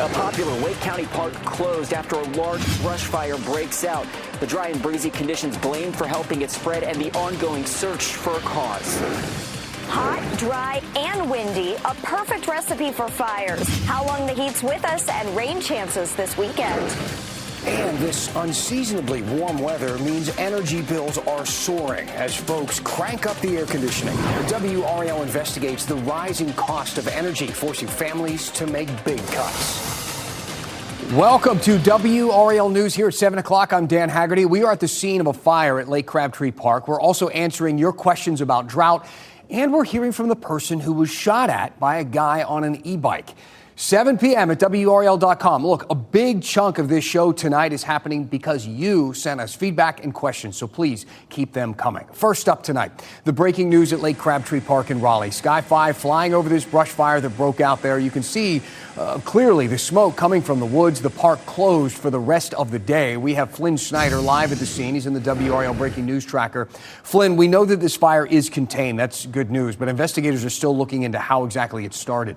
A popular Wake County park closed after a large brush fire breaks out. The dry and breezy conditions blamed for helping it spread and the ongoing search for a cause. Hot, dry, and windy, a perfect recipe for fires. How long the heat's with us and rain chances this weekend. And this unseasonably warm weather means energy bills are soaring as folks crank up the air conditioning. The WRAL investigates the rising cost of energy, forcing families to make big cuts. Welcome to WRAL News here at 7 o'clock. I'm Dan Haggerty. We are at the scene of a fire at Lake Crabtree Park. We're also answering your questions about drought, and we're hearing from the person who was shot at by a guy on an e-bike. 7 p.m. at WRAL.com. Look, a big chunk of this show tonight is happening because you sent us feedback and questions, so please keep them coming. First up tonight, the breaking news at Lake Crabtree Park in Raleigh. Sky 5 flying over this brush fire that broke out there. You can see clearly the smoke coming from the woods. The park closed for the rest of the day. We have Flynn Snyder live at the scene. He's in the WRAL Breaking News Tracker. Flynn, we know that this fire is contained. That's good news, but investigators are still looking into how exactly it started.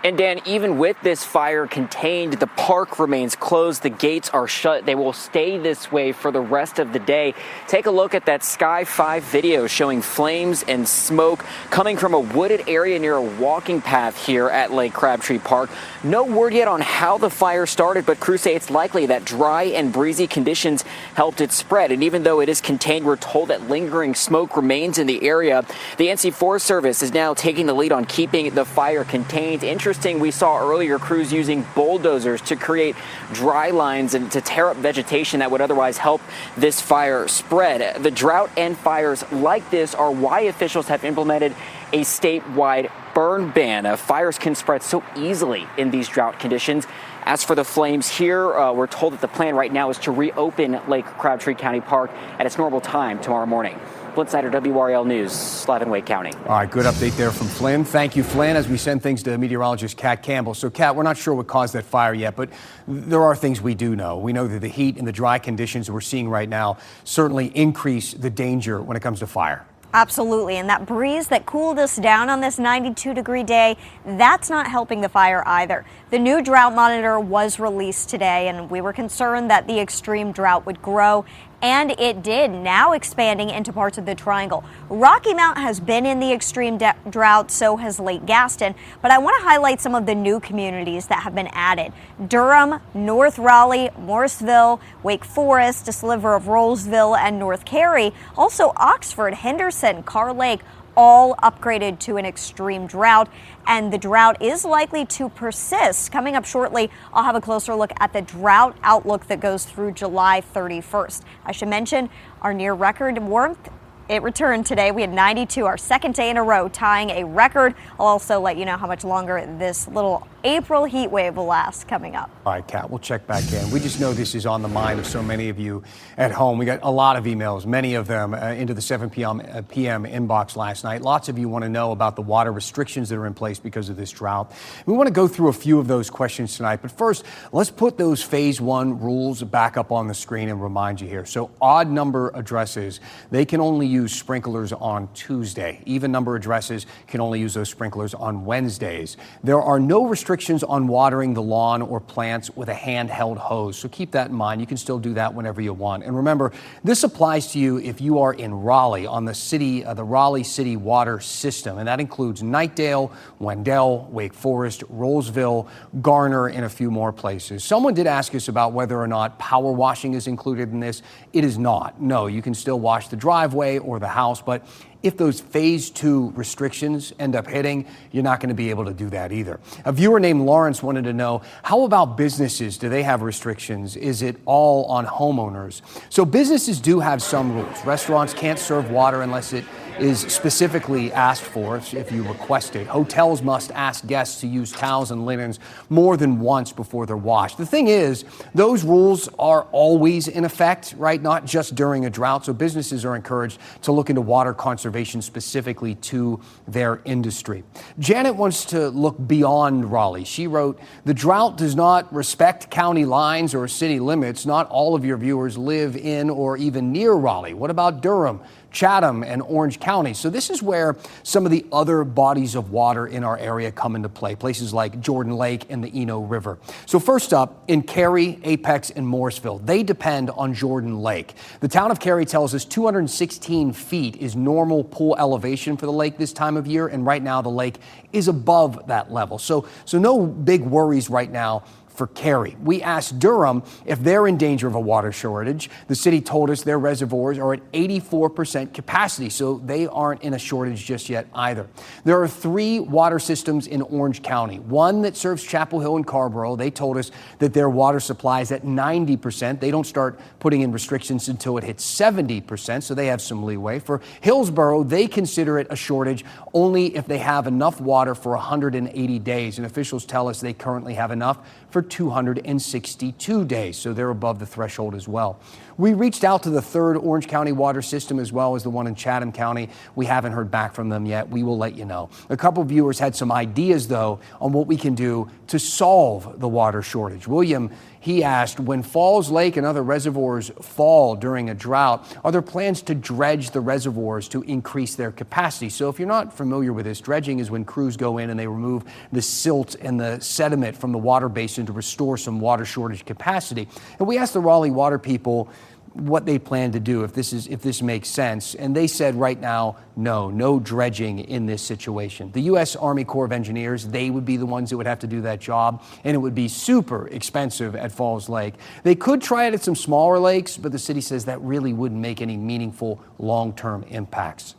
And Dan, even with this fire contained, the park remains closed. The gates are shut. They will stay this way for the rest of the day. Take a look at that Sky 5 video showing flames and smoke coming from a wooded area near a walking path here at Lake Crabtree Park. No word yet on how the fire started, but crews say it's likely that dry and breezy conditions helped it spread. And even though it is contained, we're told that lingering smoke remains in the area. The NC Forest Service is now taking the lead on keeping the fire contained. Interesting, we saw earlier crews using bulldozers to create dry lines and to tear up vegetation that would otherwise help this fire spread. The drought and fires like this are why officials have implemented a statewide burn ban. Fires can spread so easily in these drought conditions. As for the flames here, we're told that the plan right now is to reopen Lake Crabtree County Park at its normal time tomorrow morning. Flynn Snyder, WRAL News, live in Wake County. All right, good update there from Flynn. Thank you, Flynn, as we send things to meteorologist Kat Campbell. So, Kat, we're not sure what caused that fire yet, but there are things we do know. We know that the heat and the dry conditions we're seeing right now certainly increase the danger when it comes to fire. Absolutely, and that breeze that cooled us down on this 92-degree day, that's not helping the fire either. The new drought monitor was released today, and we were concerned that the extreme drought would grow, and it did, now expanding into parts of the Triangle. Rocky Mount has been in the extreme drought, so has Lake Gaston, but I want to highlight some of the new communities that have been added. Durham, North Raleigh, Morrisville, Wake Forest, a sliver of Rollsville, and North Cary. Also Oxford, Henderson, Carr Lake, all upgraded to an extreme drought, and the drought is likely to persist. Coming up shortly, I'll have a closer look at the drought outlook that goes through July 31st. I should mention our near record warmth. It returned today. We had 92, our second day in a row, tying a record. I'll also let you know how much longer this little April heat wave will last coming up. All right, Kat, we'll check back in. We just know this is on the mind of so many of you at home. We got a lot of emails, many of them into the 7 p.m. inbox last night. Lots of you want to know about the water restrictions that are in place because of this drought. We want to go through a few of those questions tonight. But first, let's put those phase one rules back up on the screen and remind you here. So odd number addresses, they can only use sprinklers on Tuesday. Even number addresses can only use those sprinklers on Wednesdays. There are no restrictions on watering the lawn or plants with a handheld hose. So keep that in mind. You can still do that whenever you want. And remember, this applies to you if you are in Raleigh on the Raleigh City Water System. And that includes Knightdale, Wendell, Wake Forest, Rollsville, Garner, and a few more places. Someone did ask us about whether or not power washing is included in this. It is not. No, you can still wash the driveway or the house, but if those phase two restrictions end up hitting, you're not going to be able to do that either. A viewer named Lawrence wanted to know, how about businesses? Do they have restrictions? Is it all on homeowners? So businesses do have some rules. Restaurants can't serve water unless it is specifically asked for if you request it. Hotels must ask guests to use towels and linens more than once before they're washed. The thing is, those rules are always in effect, right? Not just during a drought. So businesses are encouraged to look into water conservation specifically to their industry. Janet wants to look beyond Raleigh. She wrote, the drought does not respect county lines or city limits. Not all of your viewers live in or even near Raleigh. What about Durham, Chatham and Orange County. So this is where some of the other bodies of water in our area come into play, places like Jordan Lake and the Eno River. So first up, in Cary, Apex, and Morrisville, they depend on Jordan Lake. The town of Cary tells us 216 feet is normal pool elevation for the lake this time of year, and right now the lake is above that level. So no big worries right now for Cary. We asked Durham if they're in danger of a water shortage. The city told us their reservoirs are at 84% capacity, so they aren't in a shortage just yet either. There are 3 water systems in Orange County. One that serves Chapel Hill and Carrboro. They told us that their water supply is at 90%. They don't start putting in restrictions until it hits 70%, so they have some leeway. For Hillsborough, they consider it a shortage only if they have enough water for 180 days, and officials tell us they currently have enough for 262 days, so they're above the threshold as well. We reached out to the 3rd Orange County water system as well as the one in Chatham County. We haven't heard back from them yet. We will let you know. A couple of viewers had some ideas, though, on what we can do to solve the water shortage. William, he asked, when Falls Lake and other reservoirs fall during a drought, are there plans to dredge the reservoirs to increase their capacity? So if you're not familiar with this, dredging is when crews go in and they remove the silt and the sediment from the water basin to restore some water shortage capacity. And we asked the Raleigh water people what they plan to do if this makes sense. And they said right now, no dredging in this situation. The U.S. Army Corps of Engineers, they would be the ones that would have to do that job, and it would be super expensive at Falls Lake. They could try it at some smaller lakes, but the city says that really wouldn't make any meaningful long-term impacts.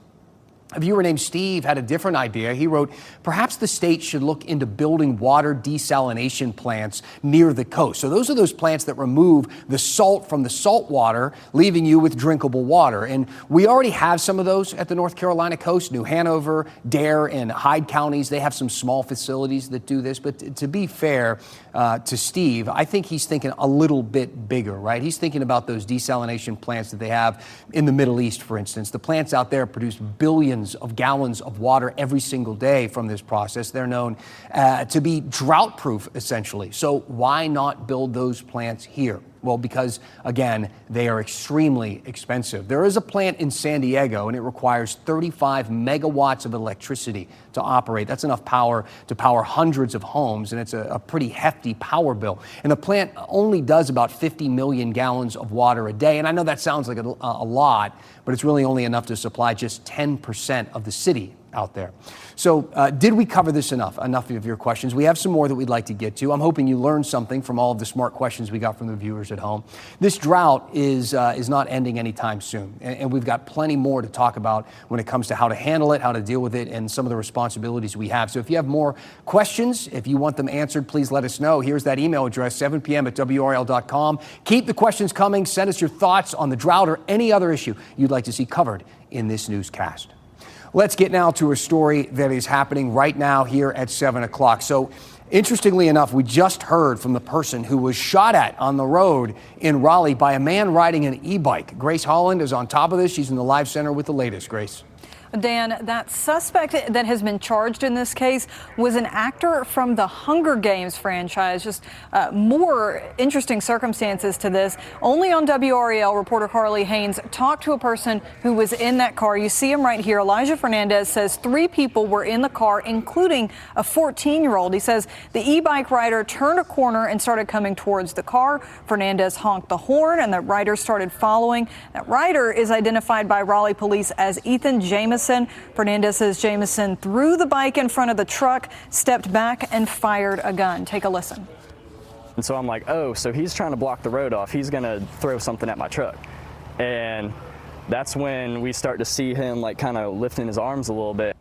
A viewer named Steve had a different idea. He wrote, perhaps the state should look into building water desalination plants near the coast. So those are those plants that remove the salt from the salt water, leaving you with drinkable water. And we already have some of those at the North Carolina coast. New Hanover, Dare, and Hyde counties, they have some small facilities that do this. But to be fair to Steve, I think he's thinking a little bit bigger, right? He's thinking about those desalination plants that they have in the Middle East, for instance. The plants out there produce billions of gallons of water every single day from this process. They're known to be drought proof, essentially. So why not build those plants here? Well, because, again, they are extremely expensive. There is a plant in San Diego, and it requires 35 megawatts of electricity to operate. That's enough power to power hundreds of homes, and it's a pretty hefty power bill. And the plant only does about 50 million gallons of water a day. And I know that sounds like a lot, but it's really only enough to supply just 10% of the city out there. So did we cover this enough? Enough of your questions. We have some more that we'd like to get to. I'm hoping you learned something from all of the smart questions we got from the viewers at home. This drought is not ending anytime soon, and we've got plenty more to talk about when it comes to how to handle it, how to deal with it, and some of the responsibilities we have. So if you have more questions, if you want them answered, please let us know. Here's that email address, 7 p.m. at WRAL.com. Keep the questions coming. Send us your thoughts on the drought or any other issue you'd like to see covered in this newscast. Let's get now to a story that is happening right now here at 7 o'clock. So interestingly enough, we just heard from the person who was shot at on the road in Raleigh by a man riding an e-bike. Grace Holland is on top of this. She's in the live center with the latest. Grace. Dan, that suspect that has been charged in this case was an actor from the Hunger Games franchise. Just more interesting circumstances to this. Only on WRAL, reporter Carly Haynes talked to a person who was in that car. You see him right here. Elijah Fernandez says 3 people were in the car, including a 14-year-old. He says the e-bike rider turned a corner and started coming towards the car. Fernandez honked the horn, and the rider started following. That rider is identified by Raleigh police as Ethan Jamison. Fernandez says Jamison threw the bike in front of the truck, stepped back, and fired a gun. Take a listen. And so I'm like, oh, so he's trying to block the road off. He's going to throw something at my truck. And that's when we start to see him like kind of lifting his arms a little bit.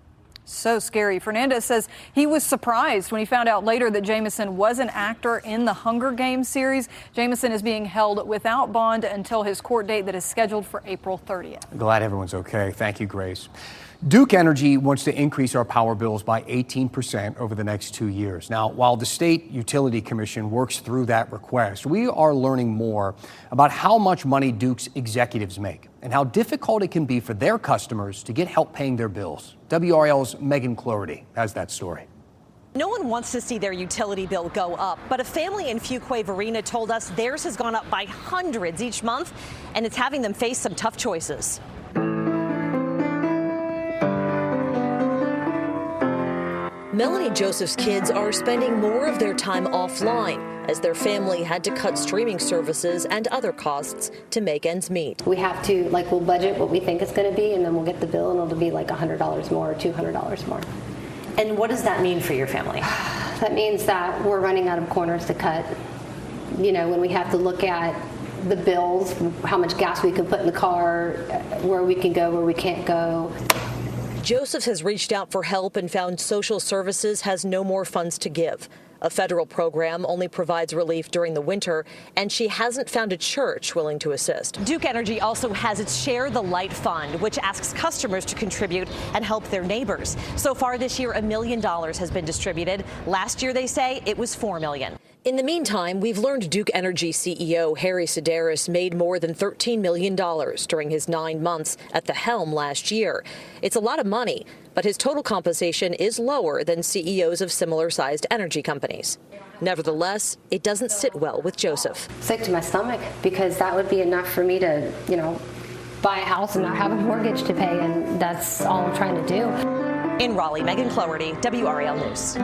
So scary. Fernandez says he was surprised when he found out later that Jamison was an actor in the Hunger Games series. Jamison is being held without bond until his court date that is scheduled for April 30th. Glad everyone's okay. Thank you, Grace. Duke Energy wants to increase our power bills by 18% over the next 2 years. Now, while the State Utility Commission works through that request, we are learning more about how much money Duke's executives make and how difficult it can be for their customers to get help paying their bills. WRAL's Megan Cloherty has that story. No one wants to see their utility bill go up, but a family in Fuquay-Varina told us theirs has gone up by hundreds each month, and it's having them face some tough choices. Melanie Joseph's kids are spending more of their time offline as their family had to cut streaming services and other costs to make ends meet. We have to, we'll budget what we think it's going to be, and then we'll get the bill, and it'll be like $100 more or $200 more. And what does that mean for your family? That means that we're running out of corners to cut. You know, when we have to look at the bills, how much gas we can put in the car, where we can go, where we can't go. Joseph has reached out for help and found social services has no more funds to give. A federal program only provides relief during the winter, and she hasn't found a church willing to assist. Duke Energy also has its Share the Light Fund, which asks customers to contribute and help their neighbors. So far this year, $1 million has been distributed. Last year, they say, it was $4 million. In the meantime, we've learned Duke Energy CEO Harry Sedaris made more than $13 million during his 9 months at the helm last year. It's a lot of money, but his total compensation is lower than CEOs of similar-sized energy companies. Nevertheless, it doesn't sit well with Joseph. Sick to my stomach, because that would be enough for me to, buy a house and not have a mortgage to pay, and that's all I'm trying to do. In Raleigh, Megan Cloherty, WRAL News.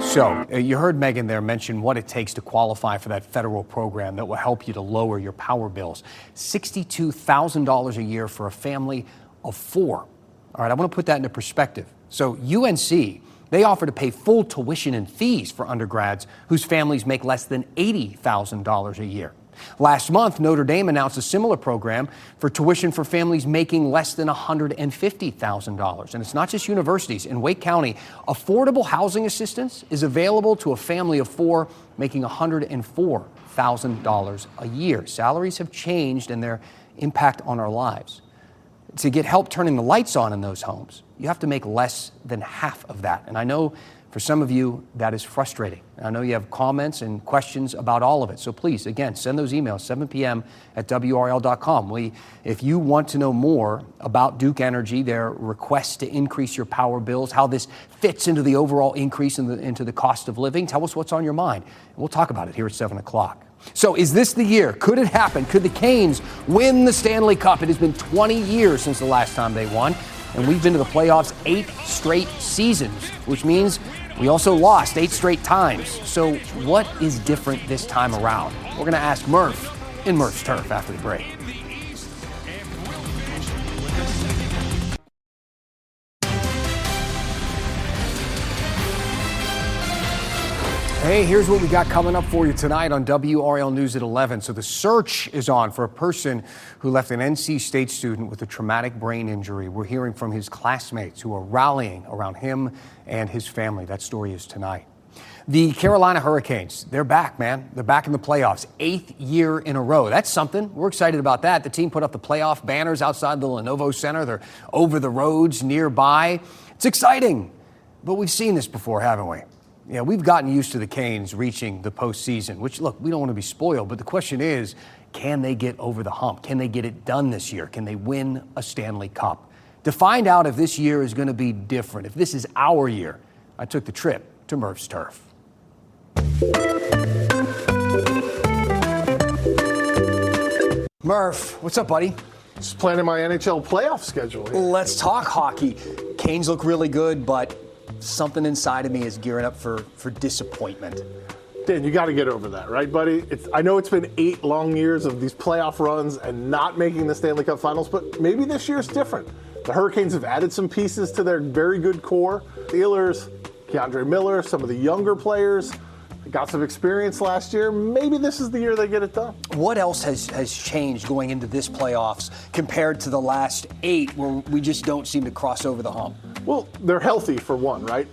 So you heard Megan there mention what it takes to qualify for that federal program that will help you to lower your power bills. $62,000 a year for a family of 4. All right, I want to put that into perspective. So UNC, they offer to pay full tuition and fees for undergrads whose families make less than $80,000 a year. Last month, Notre Dame announced a similar program for tuition for families making less than $150,000. And it's not just universities. In Wake County, affordable housing assistance is available to a family of 4 making $104,000 a year. Salaries have changed and their impact on our lives. To get help turning the lights on in those homes, you have to make less than half of that. And I know for some of you, that is frustrating. I know you have comments and questions about all of it. So please, again, send those emails, 7 p.m. at WRAL.com. If you want to know more about Duke Energy, their request to increase your power bills, how this fits into the overall increase into the cost of living, tell us what's on your mind. And we'll talk about it here at 7 o'clock. So is this the year? Could it happen? Could the Canes win the Stanley Cup? It has been 20 years since the last time they won, and we've been to the playoffs 8 straight seasons, which means we also lost 8 straight times. So what is different this time around? We're going to ask Murph in Murph's Turf after the break. Hey, here's what we got coming up for you tonight on WRAL News at 11. So the search is on for a person who left an NC State student with a traumatic brain injury. We're hearing from his classmates who are rallying around him and his family. That story is tonight. The Carolina Hurricanes, they're back, man. They're back in the playoffs, 8th year in a row. That's something. We're excited about that. The team put up the playoff banners outside the Lenovo Center. They're over the roads nearby. It's exciting. But we've seen this before, haven't we? Yeah, we've gotten used to the Canes reaching the postseason, which, look, we don't want to be spoiled, but the question is, can they get over the hump? Can they get it done this year? Can they win a Stanley Cup? To find out if this year is going to be different, if this is our year, I took the trip to Murph's Turf. Murph, what's up, buddy? Just planning my NHL playoff schedule here. Let's talk hockey. Canes look really good, but something inside of me is gearing up for disappointment. Dan, you got to get over that, right, buddy? I know it's been 8 long years of these playoff runs and not making the Stanley Cup Finals, but maybe this year's different. The Hurricanes have added some pieces to their very good core. The Oilers, Keandre Miller, some of the younger players, got some experience last year. Maybe this is the year they get it done. What else has changed going into this playoffs compared to the last 8 where we just don't seem to cross over the hump? Well, they're healthy for one, right?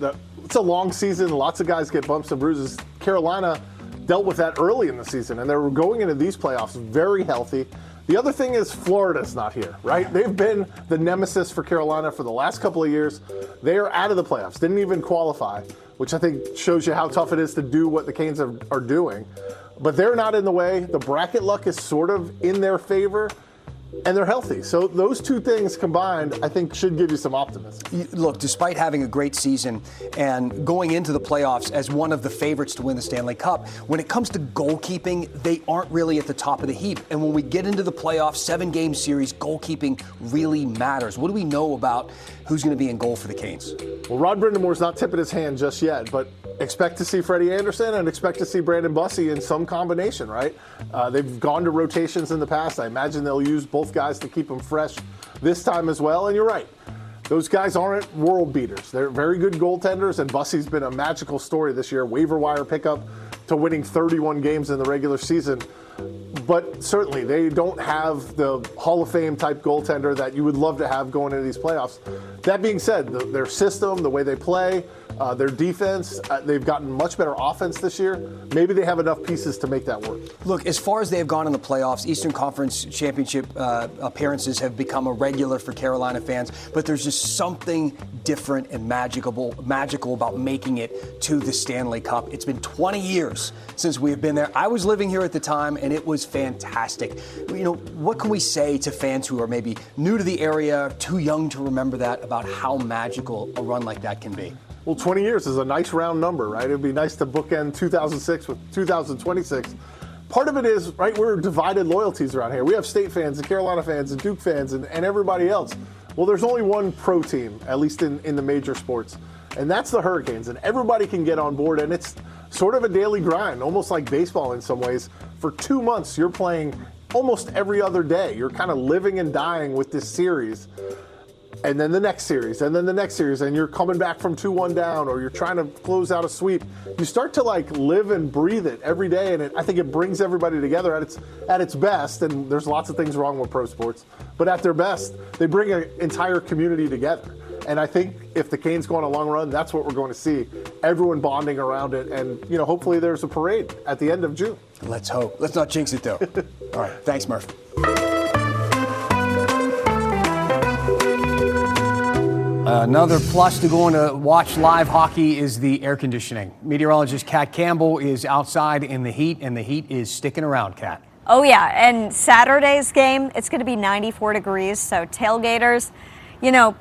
It's a long season. Lots of guys get bumps and bruises. Carolina dealt with that early in the season, and they were going into these playoffs very healthy. The other thing is Florida's not here, right? They've been the nemesis for Carolina for the last couple of years. They are out of the playoffs, didn't even qualify, which I think shows you how tough it is to do what the Canes are doing. But they're not in the way. The bracket luck is sort of in their favor. and they're healthy. So those two things combined, I think, should give you some optimism. Look, despite having a great season and going into the playoffs as one of the favorites to win the Stanley Cup, when it comes to goalkeeping, they aren't really at the top of the heap. And when we get into the playoffs, 7-game series, goalkeeping really matters. What do we know about who's going to be in goal for the Canes? Well, Rod Brindamore's not tipping his hand just yet, but expect to see Freddie Anderson and expect to see Brandon Bussey in some combination, right? They've gone to rotations in the past. I imagine they'll use both guys to keep them fresh this time as well. And you're right. Those guys aren't world beaters. They're very good goaltenders, and Bussey's been a magical story this year. Waiver wire pickup to winning 31 games in the regular season. But certainly, they don't have the Hall of Fame type goaltender that you would love to have going into these playoffs. That being said, their system, the way they play, their defense, they've gotten much better offense this year. Maybe they have enough pieces to make that work. Look, as far as they have gone in the playoffs, Eastern Conference Championship appearances have become a regular for Carolina fans, but there's just something different and magical about making it to the Stanley Cup. It's been 20 years since we have been there. I was living here at the time, and it was fantastic. You know, what can we say to fans who are maybe new to the area, too young to remember that, about how magical a run like that can be? Well, 20 years is a nice round number, right? It'd be nice to bookend 2006 with 2026. Part of it is, right, we're divided loyalties around here. We have State fans and Carolina fans and Duke fans and everybody else. Well, there's only one pro team, at least in the major sports, and that's the Hurricanes. And everybody can get on board, and it's sort of a daily grind, almost like baseball in some ways. For 2 months, you're playing almost every other day. You're kind of living and dying with this series. And then the next series, and then the next series, and you're coming back from 2-1 down, or you're trying to close out a sweep. You start to like live and breathe it every day, and I think it brings everybody together at its best. And there's lots of things wrong with pro sports, but at their best, they bring an entire community together. And I think if the Canes go on a long run, that's what we're going to see. Everyone bonding around it, and hopefully there's a parade at the end of June. Let's hope. Let's not jinx it, though. All right, thanks, Murph. Another plus to going to watch live hockey is the air conditioning. Meteorologist Kat Campbell is outside in the heat, and the heat is sticking around, Kat. Oh, yeah. And Saturday's game, it's going to be 94 degrees. So tailgaters,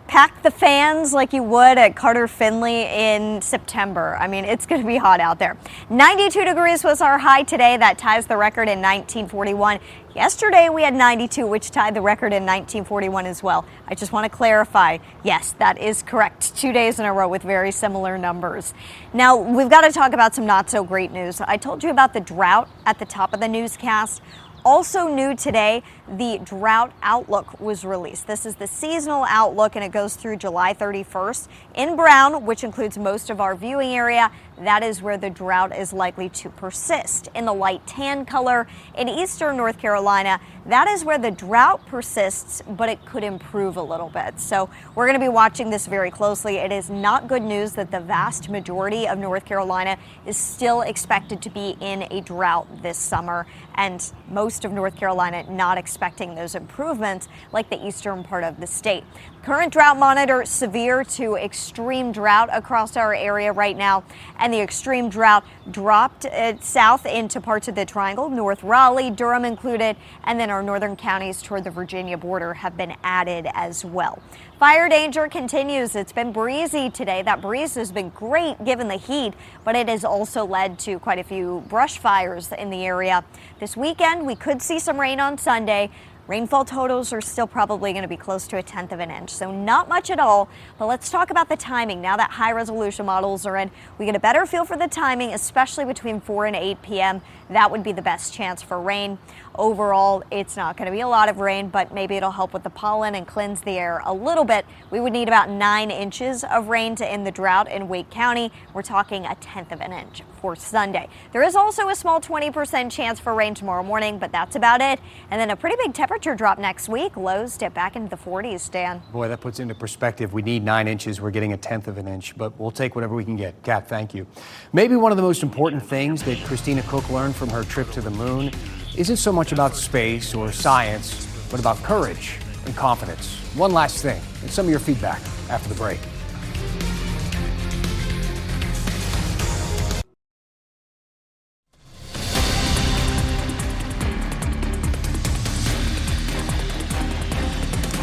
pack the fans like you would at Carter Finley in September. I mean, it's going to be hot out there. 92 degrees was our high today. That ties the record in 1941. Yesterday, we had 92, which tied the record in 1941 as well. I just want to clarify. Yes, that is correct. 2 days in a row with very similar numbers. Now, we've got to talk about some not so great news. I told you about the drought at the top of the newscast. Also new today, the drought outlook was released. This is the seasonal outlook, and it goes through July 31st. In brown, which includes most of our viewing area, that is where the drought is likely to persist. In the light tan color, in eastern North Carolina, that is where the drought persists, but it could improve a little bit. So we're going to be watching this very closely. It is not good news that the vast majority of North Carolina is still expected to be in a drought this summer, and most of North Carolina not expecting those improvements like the eastern part of the state. Current drought monitor, severe to extreme drought across our area right now, and the extreme drought dropped south into parts of the Triangle, North Raleigh, Durham included, and then our northern counties toward the Virginia border have been added as well. Fire danger continues. It's been breezy today. That breeze has been great given the heat, but it has also led to quite a few brush fires in the area. This weekend, we could see some rain on Sunday. Rainfall totals are still probably going to be close to 1/10 of an inch, so not much at all. But let's talk about the timing. Now that high-resolution models are in, we get a better feel for the timing, especially between 4 and 8 p.m. That would be the best chance for rain. Overall, it's not going to be a lot of rain, but maybe it'll help with the pollen and cleanse the air a little bit. We would need about 9 inches of rain to end the drought in Wake County. We're talking 1/10 of an inch for Sunday. There is also a small 20% chance for rain tomorrow morning, but that's about it. And then a pretty big temperature drop next week. Lows dip back into the 40s, Dan. Boy, that puts into perspective. We need 9 inches. We're getting 1/10 of an inch, but we'll take whatever we can get. Kat, thank you. Maybe one of the most important things that Christina Cook learned from her trip to the moon isn't so much about space or science, but about courage and confidence. One last thing, and some of your feedback after the break.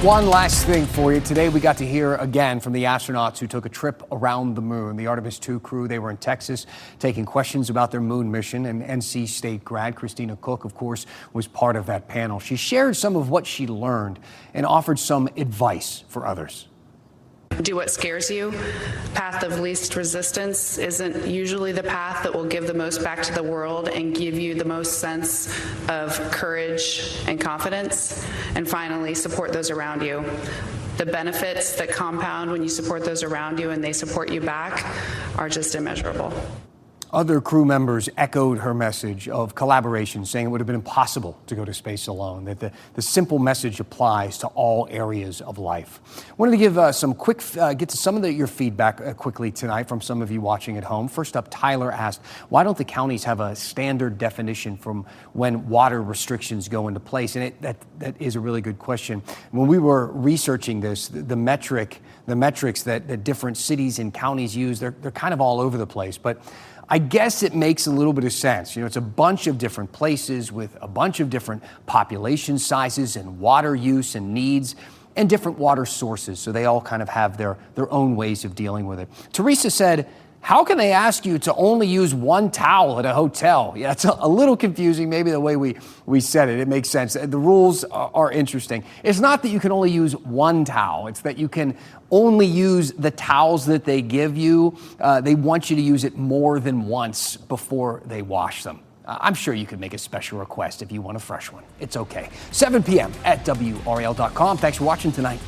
One last thing for you. Today we got to hear again from the astronauts who took a trip around the moon. The Artemis II crew, they were in Texas taking questions about their moon mission. And NC State grad Christina Cook, of course, was part of that panel. She shared some of what she learned and offered some advice for others. Do what scares you. Path of least resistance isn't usually the path that will give the most back to the world and give you the most sense of courage and confidence. And finally, support those around you. The benefits that compound when you support those around you and they support you back are just immeasurable. Other crew members echoed her message of collaboration, saying it would have been impossible to go to space alone, that the simple message applies to all areas of life. Wanted to give get to some of your feedback quickly tonight from some of you watching at home. First up, Tyler asked, why don't the counties have a standard definition from when water restrictions go into place? And that is a really good question. When we were researching this, the metrics that different cities and counties use, they're kind of all over the place. But I guess it makes a little bit of sense. It's a bunch of different places with a bunch of different population sizes and water use and needs and different water sources. So they all kind of have their own ways of dealing with it. Teresa said, how can they ask you to only use one towel at a hotel? Yeah, it's a little confusing, maybe the way we said it. It makes sense. The rules are interesting. It's not that you can only use one towel. It's that you can only use the towels that they give you. They want you to use it more than once before they wash them. I'm sure you could make a special request if you want a fresh one. It's okay. 7 p.m. at WRAL.com. Thanks for watching tonight.